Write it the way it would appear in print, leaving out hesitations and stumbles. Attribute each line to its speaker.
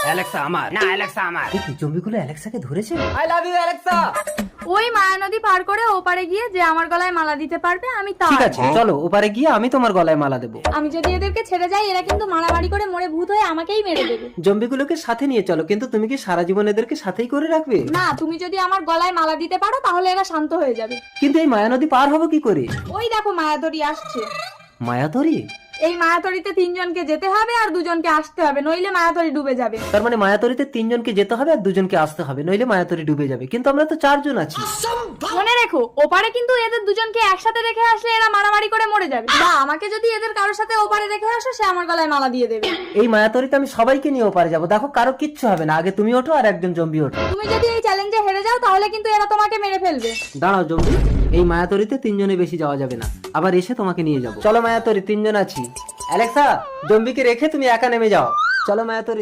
Speaker 1: Alexa আমার, না Alexa আমার।
Speaker 2: কি জম্বিগুলো অ্যালেক্সাকে ধরেছে?
Speaker 1: I love you Alexa.
Speaker 3: ওই মায়া নদী পার করে ওপারে গিয়ে যে আমার গলায় মালা দিতে পারবে আমি তার।
Speaker 2: ঠিক আছে চলো ওপারে গিয়ে আমি তোমার গলায় মালা দেবো।
Speaker 3: আমি যদি এদেরকে ছেড়ে যাই এরা কিন্তু মারামারি করে মরে ভূত হয়ে আমাকেই মেরে দেবে।
Speaker 2: জম্বিগুলোকে সাথে নিয়ে চলো, কিন্তু তুমি কি সারা জীবন এদেরকে সাথেই করে রাখবে?
Speaker 3: না, তুমি যদি আমার গলায় মালা দিতে পারো তাহলে এরা শান্ত হয়ে যাবে।
Speaker 2: কিন্তু এই মায়ানদী পার হবো কি করে?
Speaker 3: ওই দেখো মায়াতরি আসছে।
Speaker 2: মায়াতরি?
Speaker 3: এই মায়াতরিতে 3 জনকে যেতে হবে আর 2 জনকে আসতে হবে, নইলে মায়াতরি ডুবে যাবে।
Speaker 2: তার মানে মায়াতরিতে 3 জনকে যেতে হবে আর 2 জনকে আসতে হবে, নইলে মায়াতরি ডুবে যাবে। কিন্তু আমরা তো 4 জন আছি।
Speaker 3: মনে রেখো ওপারে কিন্তু এদের 2 জনকে একসাথে রেখে আসলে এরা মারামারি করে মরে যাবে। বা আমাকে যদি এদের কারোর সাথে ওপারে রেখে আসো সে আমার গলায় মালা দিয়ে দেবে।
Speaker 2: এই মায়াতরিতে আমি সবাইকে নিয়ে ওপারে যাবো। দেখো কারো কিচ্ছু হবে না, আগে তুমি ওঠো আর একজন জম্বি ওঠো।
Speaker 3: তুমি যদি এই চ্যালেঞ্জে হেরে যাও তাহলে কিন্তু এরা তোমাকে মেরে ফেলবে।
Speaker 2: দাঁড়াও জম্বি, এই মায়াতরিতে 3 জনে বেশি যাওয়া যাবে না, আবার এসে তোমাকে নিয়ে যাবো। চলো মায়াতরি, 3 জন আছি। অ্যালেক্সা, জম্বিকে রেখে তুমি একা নেমে যাও। চলো মায়াতরি।